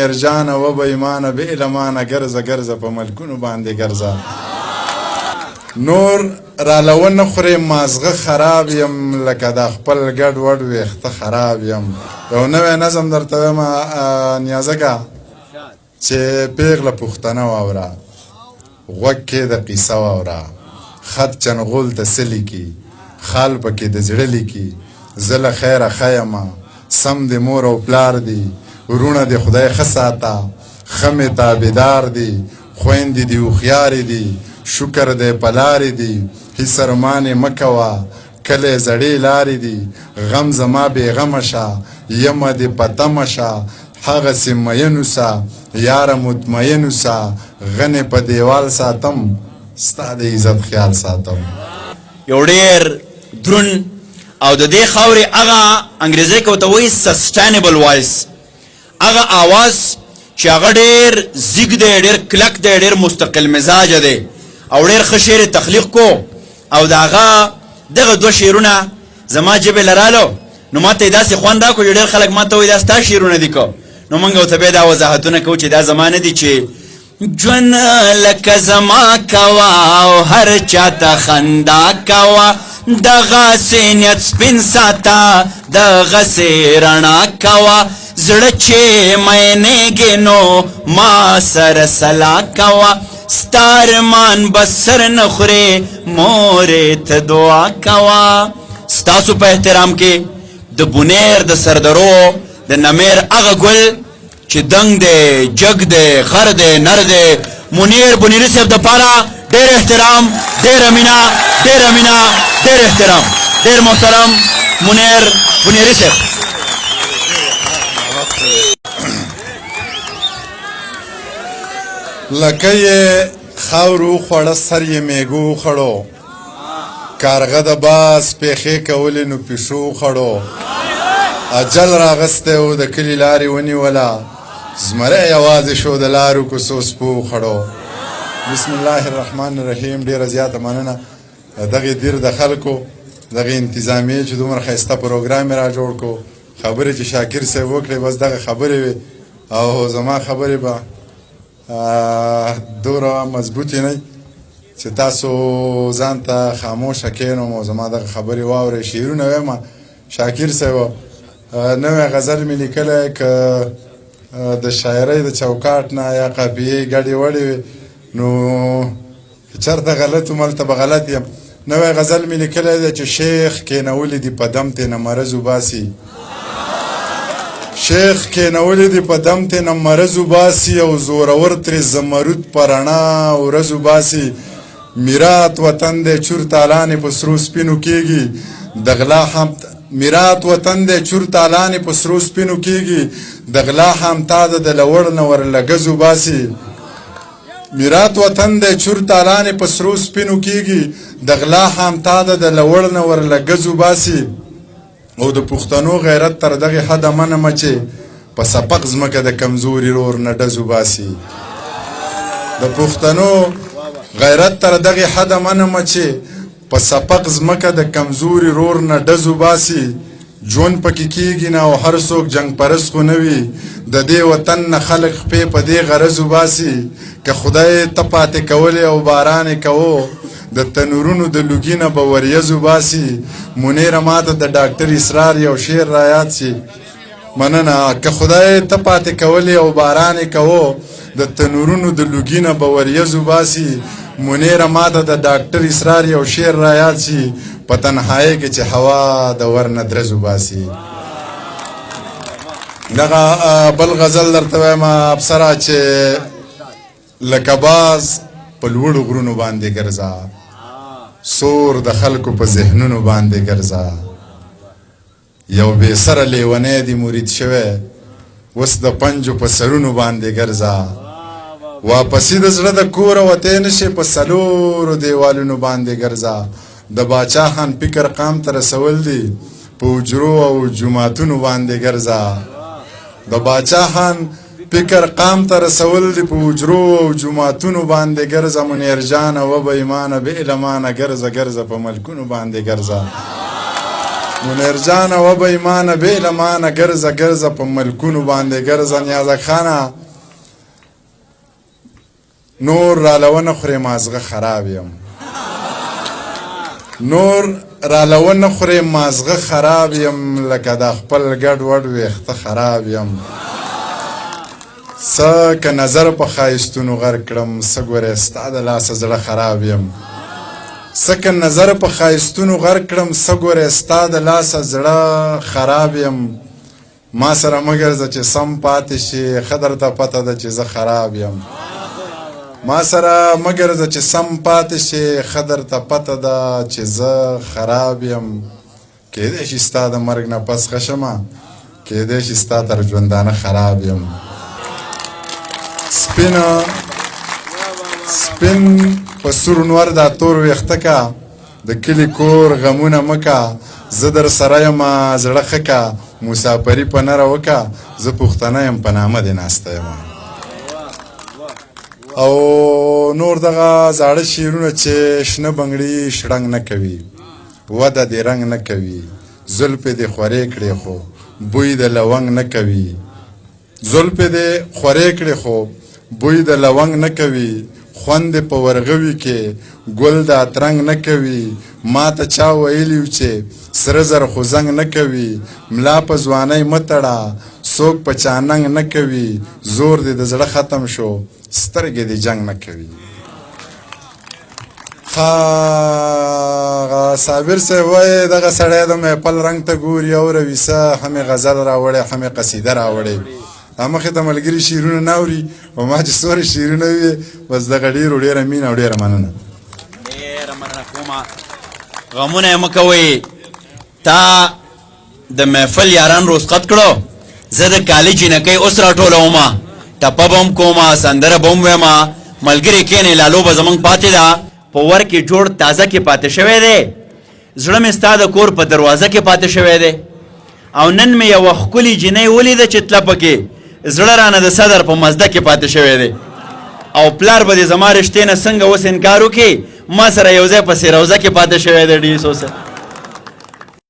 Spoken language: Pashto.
منیر جانه و به ایمانه بې علمانه ګرځه ګرځه په ملکونو باندې ګرځه نور راله ونه خورې مازغه خراب یم لکه دا خپل ګډ وډ ویښته خراب یم یو نوی نظم درته وایم نیازکه چې پیغله پښتنه واوره غوږ کې د قیصه واوره خط چنغول ته څه لیکي خال پکې د زړه لیکي زه له خیره ښه یمه سم د مور او پلار دی ورونه د خدای ښه ساته ښه مې تابعدار دی خویندې دي هوښیارې دي شکر دی په لارې دي هېڅ ارمانې مه کوه کلی زړې لارې دي غم زما بېغمه شه یمه دې په تمه شه هغسې مین اوسه یاره مطمئن اوسه غنې په دیوال ساتم ستا د عزت خیال ساتم یو ډېر درون او د دې خاورې هغه انګریزۍ کې ورته وایي سسټینبل وایس هغه آواز چې هغه ډېر زیږ دی ډېر کلک دی ډېر مستقل مزاجه دی او ډېر ښه شعر تخلیق کو او د هغه دغه دوه شعرونه زما ژبې لرالو نو ما ته یې داسې خوند راکړو چې ډېر خلک ما ته وایي دا ستا شعرونه دي که نو موږ ورته بیا دا وضاحتونه کوو چې دا زما نه دي چې ژوند لکه زما کوه او هر چا ته خندا کوه دغسې نیت سپین ساته دغسې رڼا کوه زړه چې مینېږي نو ما سره سلا کوه ستا ارمان به سر نه خورې مورې ته دعا کوه ستاسو په احترام کې د بونیر د سردرو د نمیر هغه ګل چې دنګ دی جګ دی خر دی نر دی منیر بونیري صاحب دپاره ډېر احترام ډېره مینه ډېره مینه ډېر احترام ډېر محترم منیر بونیري صاحب لکه یې خاورو خوړه سر یې میږو خړو کارغه د باز پیښې کولې نو پیشو خړو اجل راغستی و د کلي لارې ونیوله زمری یوازې شو د لارو کوڅو سپو خړو بسم الله الرحمن الرحیم ډېره زیاته مننه دغې دیر د خلکو دغې انتظامیې چې دومره ښایسته پروګرام یې را جوړ کړو خبرې چې شاکر صاحب وکړې بس دغه خبرې وې او زما خبرې به دومره مضبوطې نه چې تاسو ځان ته خاموشه کښېنوم او زما دغه خبرې واورئ شعرونه وایم شاکر صاحب نوی غزل مې لیکلی که د شاعرۍ د چوکاټ نه یا قافیې ګډې وړې وې نو چېرته غلط وم هلته به غلط یم نوی غزل مې لیکلی دی چې شیخ کېنولي دي په دم تېنه مرض وباسي شیخ کېنولي دي په دم تېنه مرض وباسي او زورور ترې زمرود په رڼا ورځ وباسي میرات وطن دی چور تالانې په سرو سپینو کېږي د غلا هم میرات وطن دی چور تالانې په سرو سپینو کېږي د غلا همتا ده د لوړ نه ورلګز وباسي میرات وطن دی چور تالانې په سرو سپینو کېږي د غلا همتا ده د لوړ نه ورلګز وباسي او د پښتنو غیرت تر دغې حده منمه چې په سپق ځمکه د کمزوري رور نه ډز وباسي د پښتنو غیرت تر دغې حده منمه چې په سپق ځمکه د کمزوري رور نه ډز وباسي ژوند پکې کېږي نه او هر څوک جنګ پرست خو نه وي د دې وطن نه خلک خپې په دې غرض وباسي که خدای ته پاتې کولې او باران یې کوو د تنورونو د لوګي نه به وریځ وباسي منیره ماته د ډاکټر اسرار یو شعر رایاد شي مننه که خدای ته پاتې کولې او باران یې کوو د تنورونو د لوګي نه به وریځ وباسي منیره ماته د ډاکټر اسرار یو شعر رایاد شي په تنهایۍ کې چې هوا د ور نه درز وباسي دغه بل غزل درته وایم افسره چې لکه باز په لوړو غرونو باندې ګرځه سور د خلکو په ذهنونو باندې ګرځه یو بې سره لیونی دی مرید شوی اوس د پنجو په سرونو باندې ګرځه واپسې د زړه د کوره وتی نشې په څلورو دیوالونو باندې ګرځه د باچا خان فکر قام ته رسول دی په حجرو او جوماتونو باندې ګرځه د باچا خان فکر قام ته رسول دی په حجرو او جوماتونو باندې ګرځه منیر جانه و به ایمانه بې علمانه ګرځه ګرځه په ملکونو باندې ګرځه منیر جانه و به ایمانه بې له مانه ګرځه ګرځه په ملکونو باندې ګرځه نیازک خانه نور راله ونه خورې مازغه خراب یم نور راله ونه خورې مازغه خراب یم لکه د خپل ګډ وډ ویښته خراب یم څه که نظر په ښایستونو غر کړم څه ګورې ستا د لاسه زړه خراب یم څه که نظر په ښایستونو غر کړم څه ګورې ستا د لاسه زړه خراب یم ما سره مه ګرځه چې سم پاتې شي ښه درته پته ده چې زه خراب یم ما سره مه ګرځه چې سم پاتې شي ښه درته پته ده چې زه خراب یم کیدای شي ستا د مرګ نه پس ښه شمه کیدای شي ستا تر ژوندانه خراب یم سپین په سور نور دا تور ویښته کا د کلي کور غمونه مکه زه در سره یمه زړه ښه که مسافري په نره وکه زه پښتنه یم په نامه دې ناسته یمه او نور دغه زاړه شعرونه چې شنه بنګړي شړنګ نه کوي وده دې رنګ نه کوي زلفې دې خورې کړې خو بوی د لونګ نه کوي زلفې دې خورې کړې خو بوی د لونګ نه کوي خوند په ورغوي کې ګل د اترنګ نه کوي ما ته چا ویلیو چې سره زر خو زنګ نه کوي ملا په ځوانۍ مه تړه څوک په چاننګ نه کوي زور دې د زړه ختم شو سترګې دې جنګ نه کوي صابر صاحب وایي دغه سړی د محفل رنګ ته ګوري او رویسه همې غزل راوړی همې قصیده راوړی مخې ته ملګري شعرونه نه اوري او ما چې څومره شعرونه وي بس دغه ډېره مینه او ډېره مننه ډېره مننه کومه غمونه یې مه کوئ تا د محفل یاران رسخت کړو زه د کالج جینکۍ اوس راټولومه ټپه به هم کومه سندره به هم ویمه ملګري کښېنئ لالو به زموږ پاتې ده په ور کې جوړ تازه کې پاتې شوی دی زړه مې ستا د کور په دروازه کې پاتې شوی دی او نن مې یوه ښکلې جینۍ ولیده چې تله پکې زړه رانه د صدر په مزده کې پاتې شوی دی او پلار به دې زما رشتې نه څنګه اوس انکار وکړي ما سره یو ځای پسې روضه کې پاتې شوی دی ډي سوسه